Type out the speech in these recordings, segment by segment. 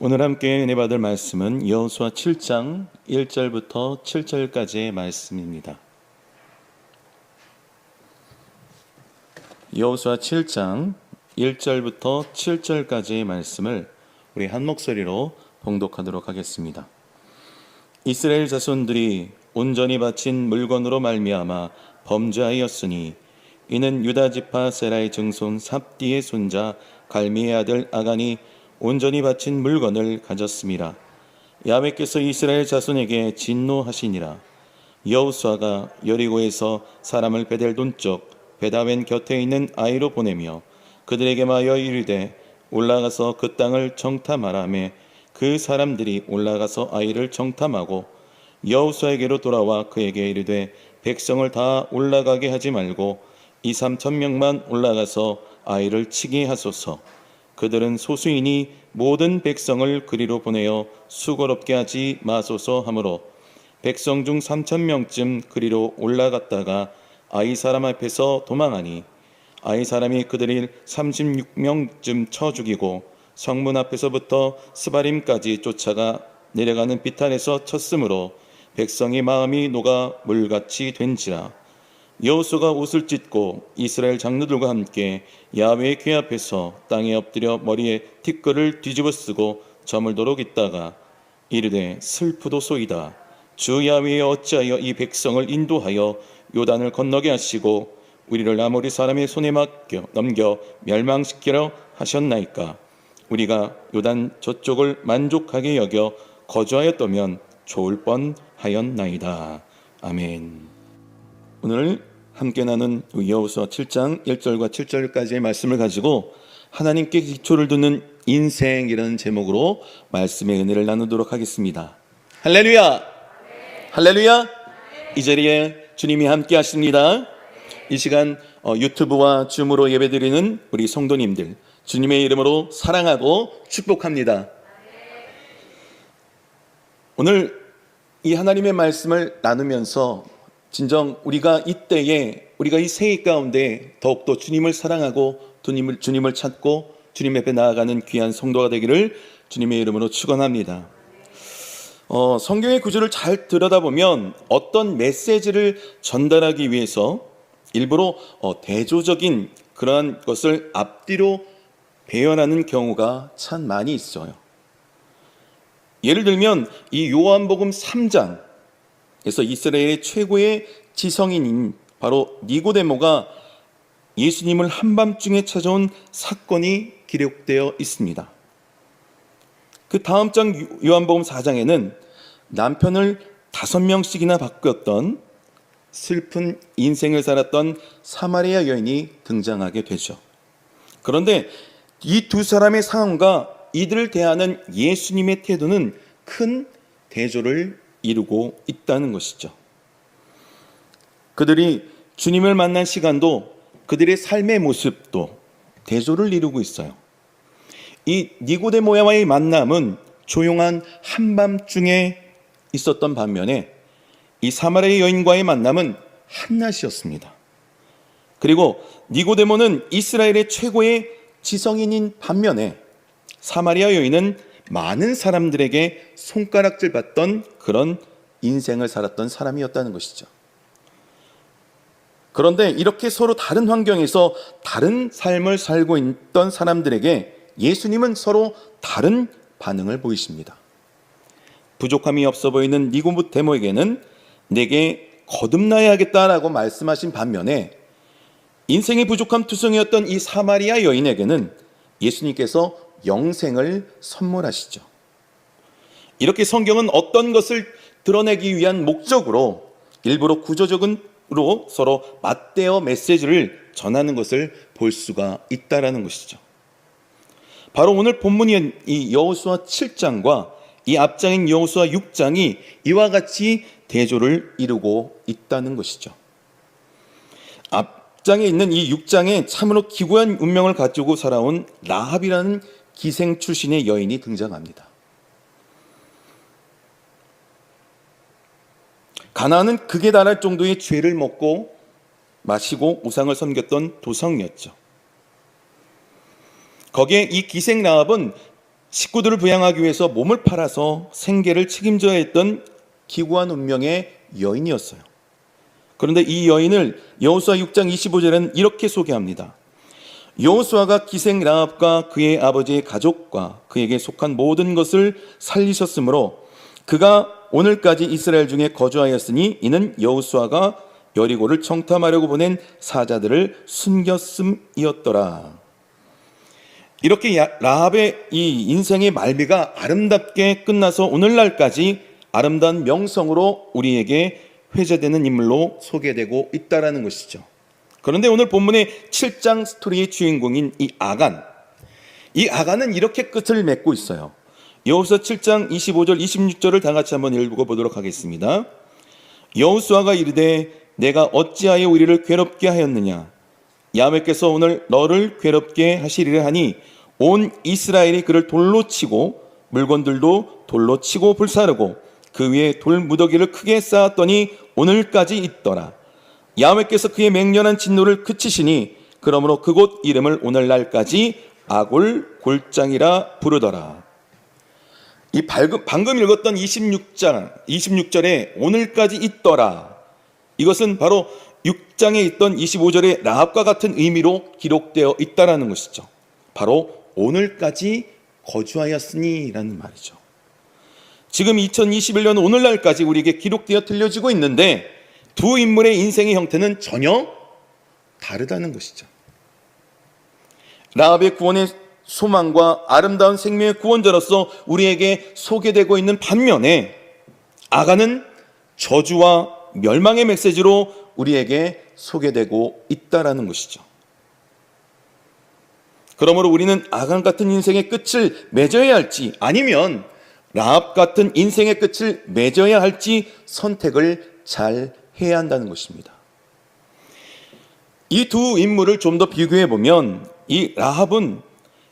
오늘 함께 은혜 받을 말씀은 여호수아 7장 1절부터 7절까지의 말씀입니다. 여호수아 7장 1절부터 7절까지의 말씀을 우리 한 목소리로 봉독하도록 하겠습니다. 이스라엘 자손들이 온전히 바친 물건으로 말미암아 범죄하였으니 이는 유다 지파 세라의 증손 삽디의 손자 갈미의 아들 아간이 온전히 바친 물건을 가졌음이라. 야훼께서 이스라엘 자손에게 진노하시니라. 여호수아가 여리고에서 사람을 베델 동쪽 베다웬 곁에 있는 아이로 보내며 그들에게 말하여 이르되 올라가서 그 땅을 정탐하라매 그 사람들이 올라가서 아이를 정탐하고 여호수아에게로 돌아와 그에게 이르되 백성을 다 올라가게 하지 말고 2-3천 명만 올라가서 아이를 치게 하소서. 그들은 소수이니 모든 백성을 그리로 보내어 수고롭게 하지 마소서 하므로 백성 중 3,000명쯤 그리로 올라갔다가 아이 사람 앞에서 도망하니 아이 사람이 그들을 36명쯤 쳐 죽이고 성문 앞에서부터 스바림까지 쫓아가 내려가는 비탄에서 쳤으므로 백성의 마음이 녹아 물같이 된지라. 여호수아가 옷을 찢고 이스라엘 장로들과 함께 야훼의 궤 앞에서 땅에 엎드려 머리에 티끌을 뒤집어 쓰고 저물도록 있다가 이르되 슬프도소이다. 주 야훼에 어찌하여 이 백성을 인도하여 요단을 건너게 하시고 우리를 아모리 사람의 손에 넘겨 멸망시키려 하셨나이까. 우리가 요단 저쪽을 만족하게 여겨 거주하였다면 좋을 뻔하였나이다. 아멘. 오늘 함께 나눈 여호수아 7장 1절과 7절까지의 말씀을 가지고 하나님께 기초를 두는 인생이라는 제목으로 말씀의 은혜를 나누도록 하겠습니다. 할렐루야! 할렐루야! 이 자리에 주님이 함께 하십니다. 이 시간 유튜브와 줌으로 예배드리는 우리 성도님들 주님의 이름으로 사랑하고 축복합니다. 오늘 이 하나님의 말씀을 나누면서 진정 우리가 이때에 우리가 이 새해 가운데 더욱더 주님을 사랑하고 주님을 찾고 주님 앞에 나아가는 귀한 성도가 되기를 주님의 이름으로 축원합니다. 성경의 구절을 잘 들여다보면 어떤 메시지를 전달하기 위해서 일부러 대조적인 그러한 것을 앞뒤로 배열하는 경우가 참 많이 있어요. 예를 들면 이 요한복음 3장에서 이스라엘의 최고의 지성인인 바로 니고데모가 예수님을 한밤중에 찾아온 사건이 기록되어 있습니다. 그 다음 장 요한복음 4장에는 남편을 5명씩이나 바꾸었던 슬픈 인생을 살았던 사마리아 여인이 등장하게 되죠. 그런데 이 두 사람의 상황과 이들을 대하는 예수님의 태도는 큰 대조를 이루고 있다는 것이죠. 그들이 주님을 만난 시간도 그들의 삶의 모습도 대조를 이루고 있어요. 이 니고데모와의 만남은 조용한 한밤중에 있었던 반면에 이 사마리아 여인과의 만남은 한낮이었습니다. 그리고 니고데모는 이스라엘의 최고의 지성인인 반면에 사마리아 여인은 많은 사람들에게 손가락질 받던 그런 인생을 살았던 사람이었다는 것이죠. 그런데 이렇게 서로 다른 환경에서 다른 삶을 살고 있던 사람들에게 예수님은 서로 다른 반응을 보이십니다. 부족함이 없어 보이는 니고데모에게는 내게 거듭나야겠다라고 말씀하신 반면에 인생의 부족함 투성이었던 이 사마리아 여인에게는 예수님께서 영생을 선물하시죠. 이렇게 성경은 어떤 것을 드러내기 위한 목적으로 일부러 구조적으로 서로 맞대어 메시지를 전하는 것을 볼 수가 있다라는 것이죠. 바로 오늘 본문인 이 여호수아 7장과 이 앞장인 여호수아 6장이 이와 같이 대조를 이루고 있다는 것이죠. 앞장에 있는 이 6장에 참으로 기구한 운명을 가지고 살아온 라합이라는 기생 출신의 여인이 등장합니다. 가나안은 극에 달할 정도의 죄를 먹고 마시고 우상을 섬겼던 도성이었죠. 거기에 이 기생 라합은 식구들을 부양하기 위해서 몸을 팔아서 생계를 책임져야 했던 기구한 운명의 여인이었어요. 그런데 이 여인을 여호수아 6장 25절에는 이렇게 소개합니다. 여호수아가 기생 라합과 그의 아버지의 가족과 그에게 속한 모든 것을 살리셨으므로 그가 오늘까지 이스라엘 중에 거주하였으니 이는 여호수아가 여리고를 청탐하려고 보낸 사자들을 숨겼음이었더라. 이렇게 라합의 이 인생의 말미가 아름답게 끝나서 오늘날까지 아름다운 명성으로 우리에게 회자되는 인물로 소개되고 있다는 것이죠. 그런데 오늘 본문의 7장 스토리의 주인공인 이 아간은 이렇게 끝을 맺고 있어요. 여호수아 7장 25절 26절을 다 같이 한번 읽어보도록 하겠습니다. 여호수아가 이르되 내가 어찌하여 우리를 괴롭게 하였느냐? 야훼께서 오늘 너를 괴롭게 하시리라 하니 온 이스라엘이 그를 돌로 치고 물건들도 돌로 치고 불사르고 그 위에 돌 무더기를 크게 쌓았더니 오늘까지 있더라. 야훼께서 그의 맹렬한 진노를 그치시니 그러므로 그곳 이름을 오늘날까지 아골 골장이라 부르더라. 이 방금 읽었던 26절에 오늘까지 있더라. 이것은 바로 6장에 있던 25절의 라합과 같은 의미로 기록되어 있다라는 것이죠. 바로 오늘까지 거주하였으니라는 말이죠. 지금 2021년 오늘날까지 우리에게 기록되어 들려지고 있는데 두 인물의 인생의 형태는 전혀 다르다는 것이죠. 라합의 구원의 소망과 아름다운 생명의 구원자로서 우리에게 소개되고 있는 반면에 아간은 저주와 멸망의 메시지로 우리에게 소개되고 있다라는 것이죠. 그러므로 우리는 아간 같은 인생의 끝을 맺어야 할지 아니면 라합 같은 인생의 끝을 맺어야 할지 선택을 잘 해야 한다는 것입니다. 이 두 인물을 좀 더 비교해 보면 이 라합은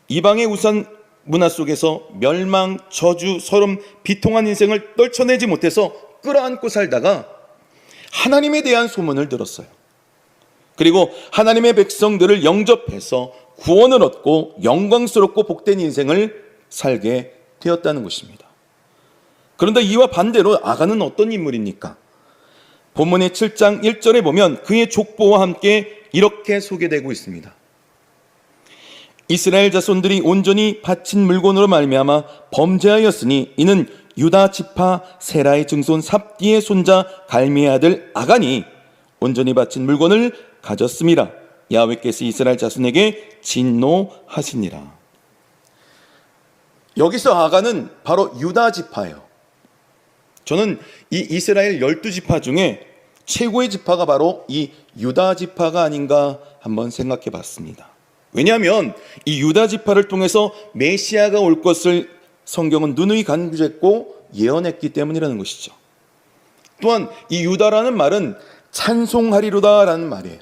이방의 우상 문화 속에서 멸망, 저주, 서름, 비통한 인생을 떨쳐내지 못해서 끌어안고 살다가 하나님에 대한 소문을 들었어요. 그리고 하나님의 백성들을 영접해서 구원을 얻고 영광스럽고 복된 인생을 살게 되었다는 것입니다. 그런데 이와 반대로 아간은 어떤 인물입니까? 본문의 7장 1절에 보면 그의 족보와 함께 이렇게 소개되고 있습니다. 이스라엘 자손들이 온전히 바친 물건으로 말미암아 범죄하였으니 이는 유다 지파 세라의 증손 삽디의 손자 갈미의 아들 아간이 온전히 바친 물건을 가졌음이라. 야훼께서 이스라엘 자손에게 진노하시니라. 여기서 아간은 바로 유다 지파예요. 저는 이 이스라엘 12지파 중에 최고의 지파가 바로 이 유다 지파가 아닌가 한번 생각해 봤습니다. 왜냐하면 이 유다 지파를 통해서 메시아가 올 것을 성경은 누누이 간구했고 예언했기 때문이라는 것이죠. 또한 이 유다라는 말은 찬송하리로다라는 말이에요.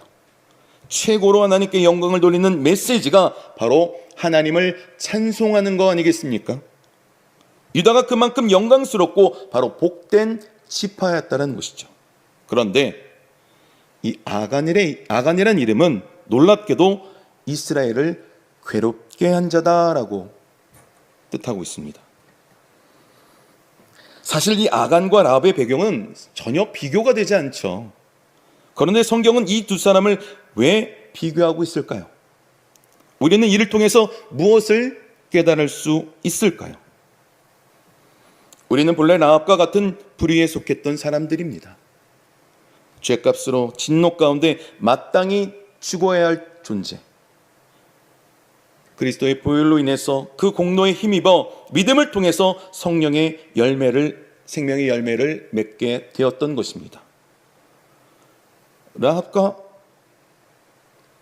최고로 하나님께 영광을 돌리는 메시지가 바로 하나님을 찬송하는 거 아니겠습니까? 유다가 그만큼 영광스럽고 바로 복된 지파였다는 것이죠. 그런데 이 아간이란 이름은 놀랍게도 이스라엘을 괴롭게 한 자다라고 뜻하고 있습니다. 사실 이 아간과 라합의 배경은 전혀 비교가 되지 않죠. 그런데 성경은 이 두 사람을 왜 비교하고 있을까요? 우리는 이를 통해서 무엇을 깨달을 수 있을까요? 우리는 본래 라합과 같은 불의에 속했던 사람들입니다. 죄값으로 진노 가운데 마땅히 죽어야 할 존재. 그리스도의 보혈로 인해서 그 공로에 힘입어 믿음을 통해서 성령의 생명의 열매를 맺게 되었던 것입니다. 라합과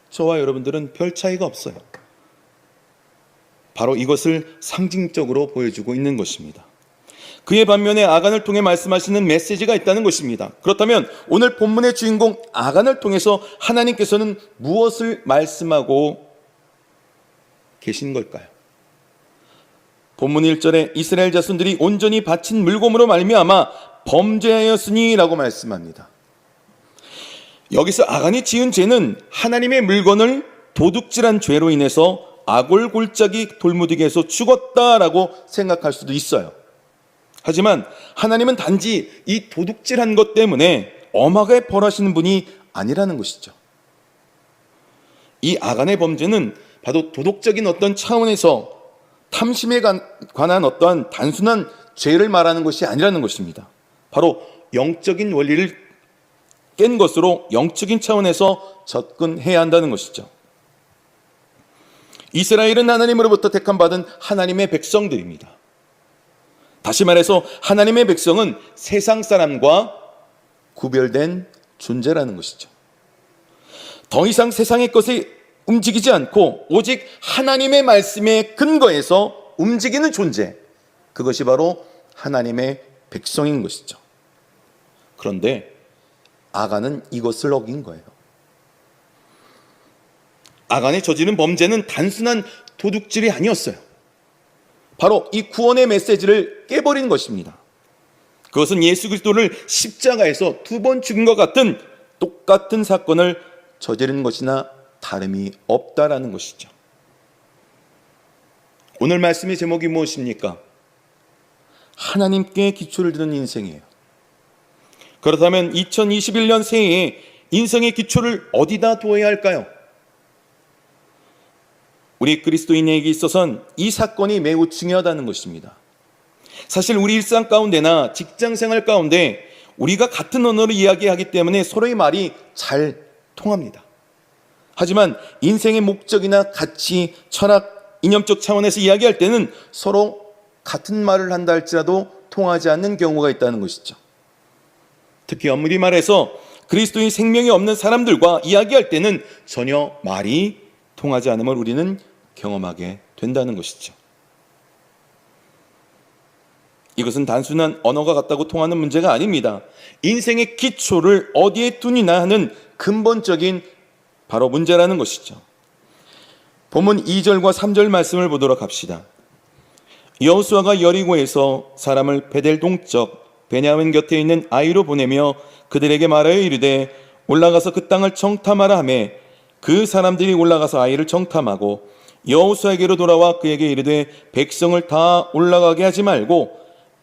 저와 여러분들은 별 차이가 없어요. 바로 이것을 상징적으로 보여주고 있는 것입니다. 그의 반면에 아간을 통해 말씀하시는 메시지가 있다는 것입니다. 그렇다면 오늘 본문의 주인공 아간을 통해서 하나님께서는 무엇을 말씀하고 계신 걸까요? 본문 1절에 이스라엘 자손들이 온전히 바친 물건으로 말미암아 범죄하였으니 라고 말씀합니다. 여기서 아간이 지은 죄는 하나님의 물건을 도둑질한 죄로 인해서 아골골짜기 돌무더기에서 죽었다라고 생각할 수도 있어요. 하지만 하나님은 단지 이 도둑질한 것 때문에 엄하게 벌하시는 분이 아니라는 것이죠. 이 아간의 범죄는 바로 도덕적인 어떤 차원에서 탐심에 관한 어떠한 단순한 죄를 말하는 것이 아니라는 것입니다. 바로 영적인 원리를 깬 것으로 영적인 차원에서 접근해야 한다는 것이죠. 이스라엘은 하나님으로부터 택함받은 하나님의 백성들입니다. 다시 말해서 하나님의 백성은 세상 사람과 구별된 존재라는 것이죠. 더 이상 세상의 것에 움직이지 않고 오직 하나님의 말씀에 근거해서 움직이는 존재, 그것이 바로 하나님의 백성인 것이죠. 그런데 아간은 이것을 어긴 거예요. 아간이 저지른 범죄는 단순한 도둑질이 아니었어요. 바로 이 구원의 메시지를 깨버린 것입니다. 그것은 예수 그리스도를 십자가에서 2번 죽인 것 같은 똑같은 사건을 저지른 것이나 다름이 없다라는 것이죠. 오늘 말씀의 제목이 무엇입니까? 하나님께 기초를 두는 인생이에요. 그렇다면 2021년 새해에 인생의 기초를 어디다 두어야 할까요? 우리 그리스도인에게 있어서는 이 사건이 매우 중요하다는 것입니다. 사실 우리 일상 가운데나 직장생활 가운데 우리가 같은 언어로 이야기하기 때문에 서로의 말이 잘 통합니다. 하지만 인생의 목적이나 가치, 철학, 이념적 차원에서 이야기할 때는 서로 같은 말을 한다 할지라도 통하지 않는 경우가 있다는 것이죠. 특히 엄밀히 말해서 그리스도인 생명이 없는 사람들과 이야기할 때는 전혀 말이 통하지 않음을 우리는 경험하게 된다는 것이죠. 이것은 단순한 언어가 같다고 통하는 문제가 아닙니다. 인생의 기초를 어디에 두느냐 하는 근본적인 바로 문제라는 것이죠. 본문 2절과 3절 말씀을 보도록 합시다. 여호수아가 여리고에서 사람을 베델 동쪽 베냐민 곁에 있는 아이로 보내며 그들에게 말하여 이르되 올라가서 그 땅을 청탐하라 하며 그 사람들이 올라가서 아이를 청탐하고 여호수아에게로 돌아와 그에게 이르되 백성을 다 올라가게 하지 말고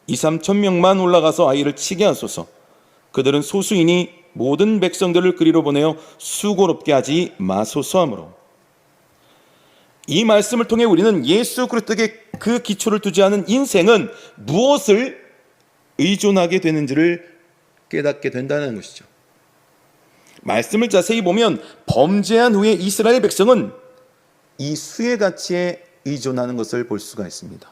2-3천 명만 올라가서 아이를 치게 하소서. 그들은 소수이니 모든 백성들을 그리로 보내어 수고롭게 하지 마소서 하므로. 이 말씀을 통해 우리는 예수 그리스도에게 그 기초를 두지 않은 인생은 무엇을 의존하게 되는지를 깨닫게 된다는 것이죠. 말씀을 자세히 보면 범죄한 후에 이스라엘 백성은 이 수의 가치에 의존하는 것을 볼 수가 있습니다.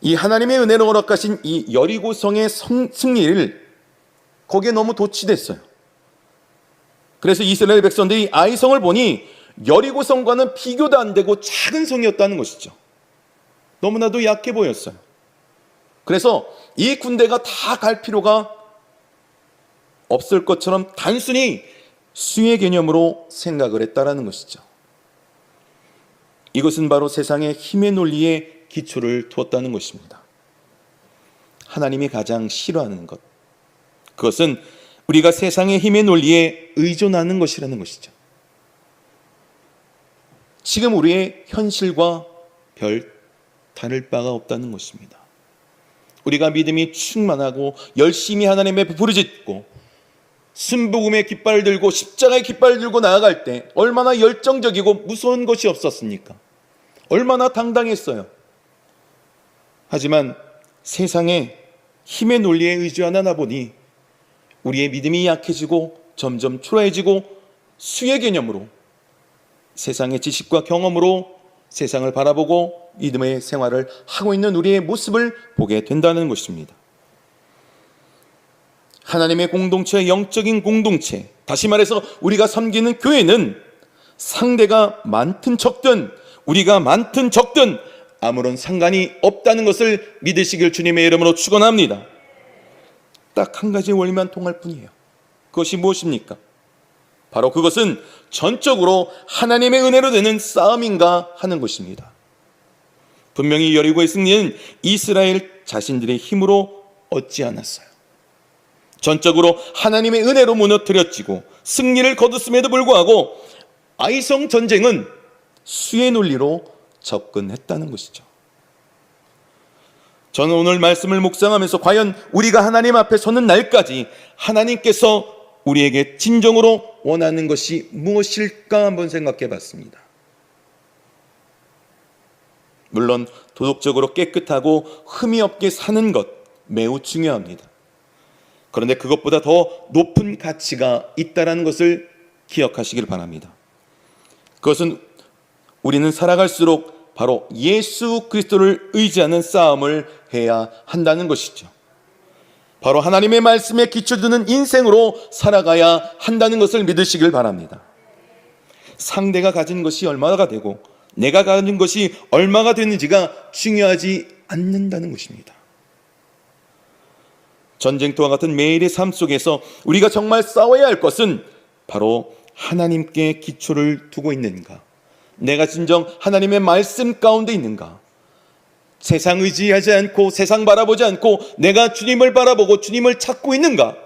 이 하나님의 은혜로 허락하신 이 여리고성의 승리를 거기에 너무 도취됐어요. 그래서 이스라엘 백성들이 아이성을 보니 여리고성과는 비교도 안 되고 작은 성이었다는 것이죠. 너무나도 약해 보였어요. 그래서 이 군대가 다 갈 필요가 없을 것처럼 단순히 수의 개념으로 생각을 했다라는 것이죠. 이것은 바로 세상의 힘의 논리에 기초를 두었다는 것입니다. 하나님이 가장 싫어하는 것, 그것은 우리가 세상의 힘의 논리에 의존하는 것이라는 것이죠. 지금 우리의 현실과 별 다를 바가 없다는 것입니다. 우리가 믿음이 충만하고 열심히 하나님의 부르짖고 순복음의 깃발을 들고 십자가의 깃발을 들고 나아갈 때 얼마나 열정적이고 무서운 것이 없었습니까? 얼마나 당당했어요. 하지만 세상의 힘의 논리에 의지하나 보니 우리의 믿음이 약해지고 점점 초라해지고 수의 개념으로 세상의 지식과 경험으로 세상을 바라보고 믿음의 생활을 하고 있는 우리의 모습을 보게 된다는 것입니다. 하나님의 공동체, 영적인 공동체, 다시 말해서 우리가 섬기는 교회는 상대가 많든 적든 우리가 많든 적든 아무런 상관이 없다는 것을 믿으시길 주님의 이름으로 축원합니다. 딱 한 가지 원리만 통할 뿐이에요. 그것이 무엇입니까? 바로 그것은 전적으로 하나님의 은혜로 되는 싸움인가 하는 것입니다. 분명히 여리고의 승리는 이스라엘 자신들의 힘으로 얻지 않았어요. 전적으로 하나님의 은혜로 무너뜨려지고 승리를 거뒀음에도 불구하고 아이성 전쟁은 수의 논리로 접근했다는 것이죠. 저는 오늘 말씀을 묵상하면서 과연 우리가 하나님 앞에 서는 날까지 하나님께서 우리에게 진정으로 원하는 것이 무엇일까 한번 생각해 봤습니다. 물론 도덕적으로 깨끗하고 흠이 없게 사는 것 매우 중요합니다. 그런데 그것보다 더 높은 가치가 있다는 것을 기억하시길 바랍니다. 그것은 우리는 살아갈수록 바로 예수 그리스도를 의지하는 싸움을 해야 한다는 것이죠. 바로 하나님의 말씀에 기초두는 인생으로 살아가야 한다는 것을 믿으시길 바랍니다. 상대가 가진 것이 얼마가 되고 내가 가진 것이 얼마가 되는지가 중요하지 않는다는 것입니다. 전쟁터와 같은 매일의 삶 속에서 우리가 정말 싸워야 할 것은 바로 하나님께 기초를 두고 있는가, 내가 진정 하나님의 말씀 가운데 있는가, 세상 의지하지 않고 세상 바라보지 않고 내가 주님을 바라보고 주님을 찾고 있는가,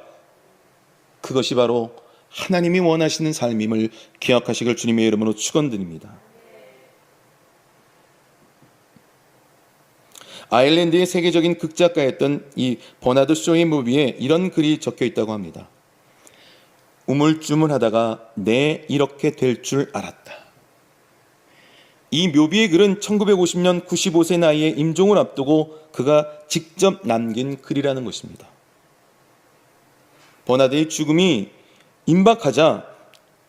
그것이 바로 하나님이 원하시는 삶임을 기억하시길 주님의 이름으로 축원드립니다. 아일랜드의 세계적인 극작가였던 이 버나드 쇼의 무비에 이런 글이 적혀 있다고 합니다. 우물쭈물하다가 내 이렇게 될 줄 알았다. 이 묘비의 글은 1950년 95세 나이에 임종을 앞두고 그가 직접 남긴 글이라는 것입니다. 버나드의 죽음이 임박하자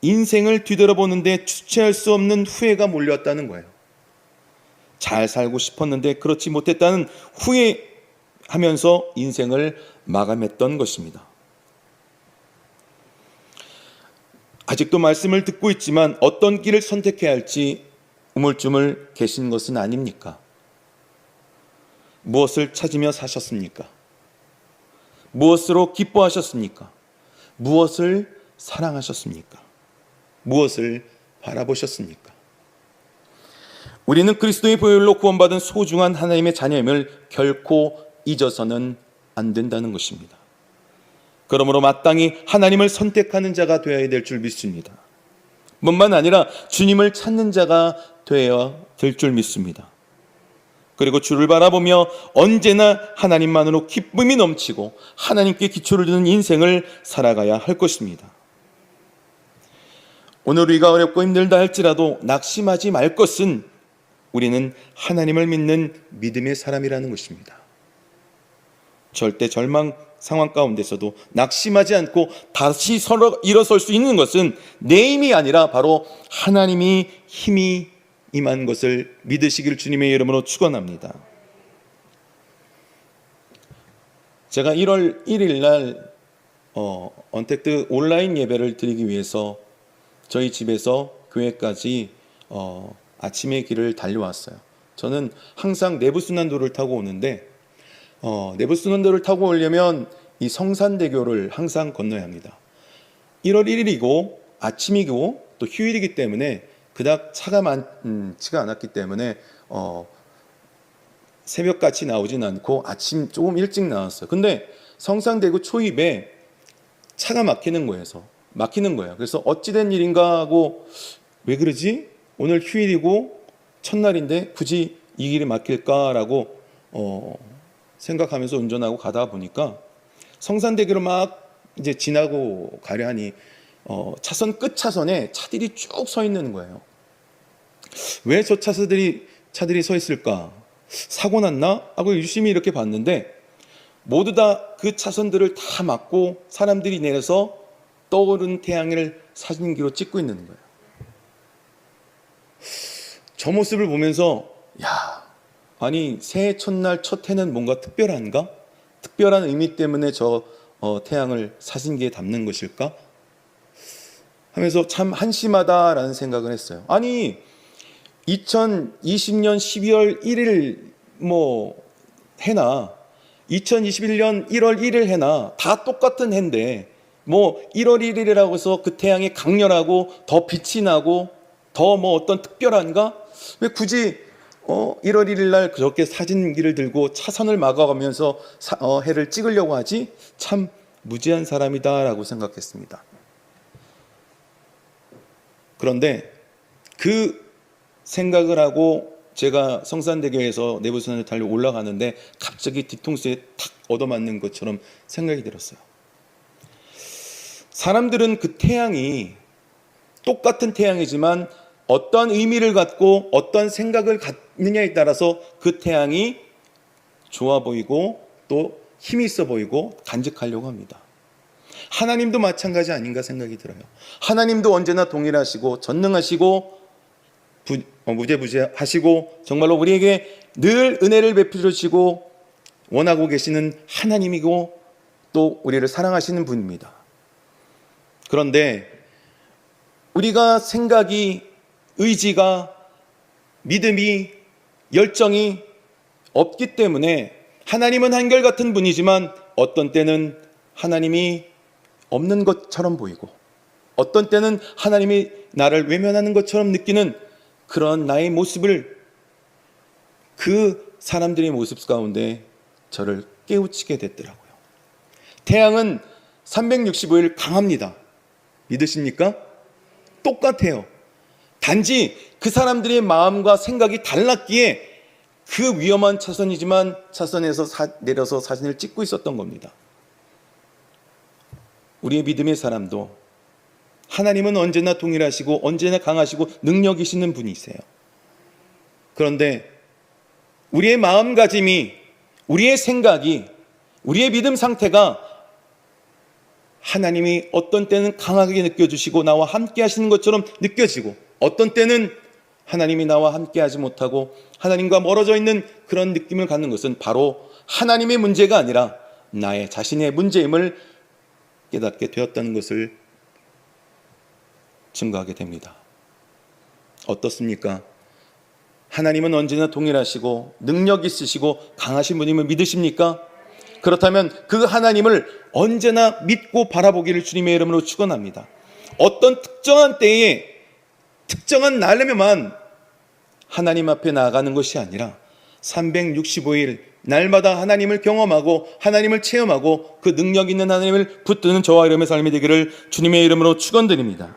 인생을 뒤돌아보는데 주체할 수 없는 후회가 몰려왔다는 거예요. 잘 살고 싶었는데 그렇지 못했다는 후회하면서 인생을 마감했던 것입니다. 아직도 말씀을 듣고 있지만 어떤 길을 선택해야 할지 우물쭈물 계신 것은 아닙니까? 무엇을 찾으며 사셨습니까? 무엇으로 기뻐하셨습니까? 무엇을 사랑하셨습니까? 무엇을 바라보셨습니까? 우리는 그리스도의 보혈로 구원받은 소중한 하나님의 자녀임을 결코 잊어서는 안 된다는 것입니다. 그러므로 마땅히 하나님을 선택하는 자가 되어야 될 줄 믿습니다. 뿐만 아니라 주님을 찾는 자가 되어야 될 줄 믿습니다. 그리고 주를 바라보며 언제나 하나님만으로 기쁨이 넘치고 하나님께 기초를 두는 인생을 살아가야 할 것입니다. 오늘 우리가 어렵고 힘들다 할지라도 낙심하지 말 것은 우리는 하나님을 믿는 믿음의 사람이라는 것입니다. 절대 절망 상황 가운데서도 낙심하지 않고 다시 서로 일어설 수 있는 것은 내 힘이 아니라 바로 하나님이 힘이 임한 것을 믿으시길 주님의 이름으로 축원합니다. 제가 1월 1일 날 언택트 온라인 예배를 드리기 위해서 저희 집에서 교회까지 아침의 길을 달려왔어요. 저는 항상 내부순환도를 타고 오는데 내부순환도를 타고 오려면 이 성산대교를 항상 건너야 합니다. 1월 1일이고 아침이고 또 휴일이기 때문에 그닥 차가 많지가 않았기 때문에 새벽같이 나오진 않고 아침 조금 일찍 나왔어요. 근데 성산대교 초입에 차가 막히는 거예요. 그래서 어찌된 일인가 하고 왜 그러지? 오늘 휴일이고 첫날인데 굳이 이 길이 막힐까라고 생각하면서 운전하고 가다 보니까 성산대교를 막 이제 지나고 가려 하니 차선 끝 차선에 차들이 쭉 서 있는 거예요. 왜 저 차들이 서 있을까? 사고 났나? 하고 유심히 이렇게 봤는데 모두 다 그 차선들을 다 막고 사람들이 내려서 떠오른 태양을 사진기로 찍고 있는 거예요. 저 모습을 보면서 아니 새해 첫날 첫 해는 뭔가 특별한가? 특별한 의미 때문에 저 태양을 사진기에 담는 것일까? 하면서 참 한심하다라는 생각을 했어요. 아니 2020년 12월 1일 해나 2021년 1월 1일 해나 다 똑같은 해인데 1월 1일이라고 해서 그 태양이 강렬하고 더 빛이 나고 더 어떤 특별한가? 왜 굳이 1월 1일 날 그렇게 사진기를 들고 차선을 막아가면서 해를 찍으려고 하지? 참 무지한 사람이다라고 생각했습니다. 그런데 그 생각을 하고 제가 성산대교에서 내부선을 달려 올라가는데 갑자기 뒤통수에 탁 얻어맞는 것처럼 생각이 들었어요. 사람들은 그 태양이 똑같은 태양이지만 어떤 의미를 갖고 어떤 생각을 갖느냐에 따라서 그 태양이 좋아 보이고 또 힘이 있어 보이고 간직하려고 합니다. 하나님도 마찬가지 아닌가 생각이 들어요. 하나님도 언제나 동일하시고 전능하시고 무죄무죄하시고 정말로 우리에게 늘 은혜를 베풀어 주시고 원하고 계시는 하나님이고 또 우리를 사랑하시는 분입니다. 그런데 우리가 생각이, 의지가, 믿음이, 열정이 없기 때문에 하나님은 한결같은 분이지만 어떤 때는 하나님이 없는 것처럼 보이고 어떤 때는 하나님이 나를 외면하는 것처럼 느끼는 그런 나의 모습을, 그 사람들의 모습 가운데 저를 깨우치게 됐더라고요. 태양은 365일 강합니다. 믿으십니까? 똑같아요. 단지 그 사람들의 마음과 생각이 달랐기에 그 위험한 차선에서 내려서 사진을 찍고 있었던 겁니다. 우리의 믿음의 사람도 하나님은 언제나 동일하시고 언제나 강하시고 능력 있는 분이세요. 그런데 우리의 마음가짐이, 우리의 생각이, 우리의 믿음 상태가 하나님이 어떤 때는 강하게 느껴주시고 나와 함께 하시는 것처럼 느껴지고 어떤 때는 하나님이 나와 함께 하지 못하고 하나님과 멀어져 있는 그런 느낌을 갖는 것은 바로 하나님의 문제가 아니라 나의 자신의 문제임을 깨닫게 되었다는 것을 증거하게 됩니다. 어떻습니까? 하나님은 언제나 동일하시고 능력 있으시고 강하신 분임을 믿으십니까? 그렇다면 그 하나님을 언제나 믿고 바라보기를 주님의 이름으로 축원합니다. 어떤 특정한 때에 특정한 날에만 하나님 앞에 나아가는 것이 아니라 365일 날마다 하나님을 경험하고 하나님을 체험하고 그 능력 있는 하나님을 붙드는 저와 여러분의 삶이 되기를 주님의 이름으로 축원드립니다.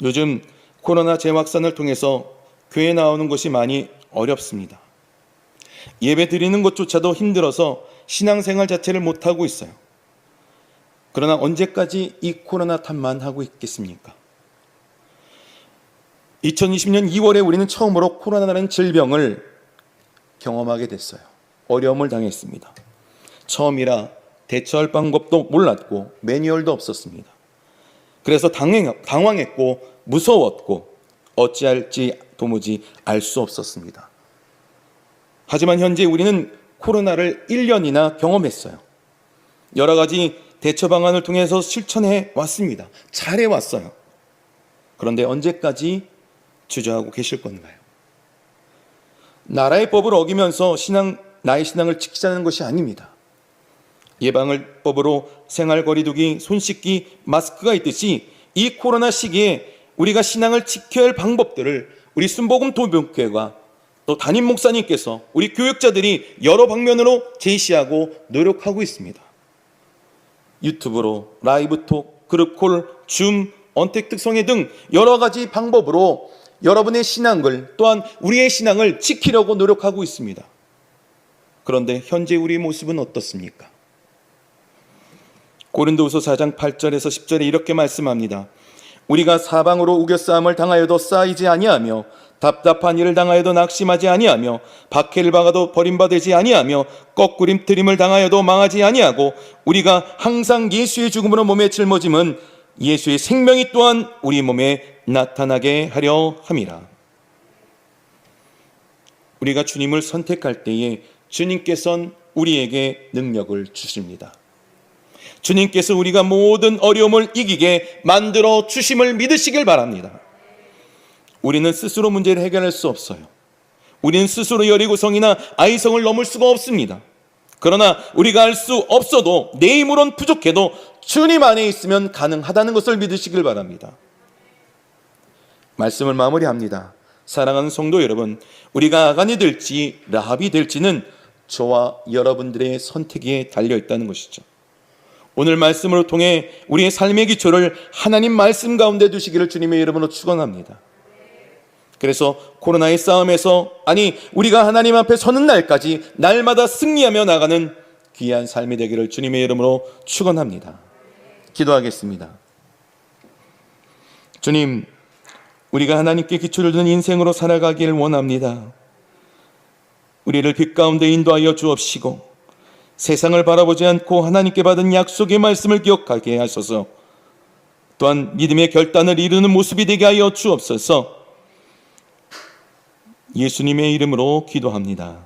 요즘 코로나 재확산을 통해서 교회에 나오는 것이 많이 어렵습니다. 예배 드리는 것조차도 힘들어서 신앙생활 자체를 못하고 있어요. 그러나 언제까지 이 코로나 탓만 하고 있겠습니까? 2020년 2월에 우리는 처음으로 코로나라는 질병을 경험하게 됐어요. 어려움을 당했습니다. 처음이라 대처할 방법도 몰랐고 매뉴얼도 없었습니다. 그래서 당황했고 무서웠고 어찌할지 도무지 알 수 없었습니다. 하지만 현재 우리는 코로나를 1년이나 경험했어요. 여러 가지 대처 방안을 통해서 실천해 왔습니다. 잘해 왔어요. 그런데 언제까지 주저하고 계실 건가요? 나라의 법을 어기면서 나의 신앙을 지키자는 것이 아닙니다. 예방을 법으로 생활 거리두기, 손 씻기, 마스크가 있듯이 이 코로나 시기에 우리가 신앙을 지켜야 할 방법들을 우리 순복음 도병교회가 또 담임 목사님께서 우리 교육자들이 여러 방면으로 제시하고 노력하고 있습니다. 유튜브로 라이브톡, 그룹콜, 줌, 언택 특성회 등 여러 가지 방법으로 여러분의 신앙을 또한 우리의 신앙을 지키려고 노력하고 있습니다. 그런데 현재 우리의 모습은 어떻습니까? 고린도후서 4장 8절에서 10절에 이렇게 말씀합니다. 우리가 사방으로 우겨싸움을 당하여도 쌓이지 아니하며 답답한 일을 당하여도 낙심하지 아니하며 박해를 받아도 버림받지 아니하며 꺾구림트림을 당하여도 망하지 아니하고 우리가 항상 예수의 죽음으로 몸에 짊어짐은 예수의 생명이 또한 우리 몸에 나타나게 하려 함이라. 우리가 주님을 선택할 때에 주님께서는 우리에게 능력을 주십니다. 주님께서 우리가 모든 어려움을 이기게 만들어 주심을 믿으시길 바랍니다. 우리는 스스로 문제를 해결할 수 없어요. 우리는 스스로 여리고성이나 아이성을 넘을 수가 없습니다. 그러나 우리가 할 수 없어도 내 힘으론 부족해도 주님 안에 있으면 가능하다는 것을 믿으시길 바랍니다. 말씀을 마무리합니다. 사랑하는 성도 여러분, 우리가 아간이 될지 라합이 될지는 저와 여러분들의 선택에 달려있다는 것이죠. 오늘 말씀을 통해 우리의 삶의 기초를 하나님 말씀 가운데 두시기를 주님의 이름으로 축원합니다. 그래서 코로나의 싸움에서, 우리가 하나님 앞에 서는 날까지 날마다 승리하며 나가는 귀한 삶이 되기를 주님의 이름으로 축원합니다. 기도하겠습니다. 주님, 우리가 하나님께 기초를 둔 인생으로 살아가기를 원합니다. 우리를 빛 가운데 인도하여 주옵시고 세상을 바라보지 않고 하나님께 받은 약속의 말씀을 기억하게 하소서. 또한 믿음의 결단을 이루는 모습이 되게 하여 주옵소서. 예수님의 이름으로 기도합니다.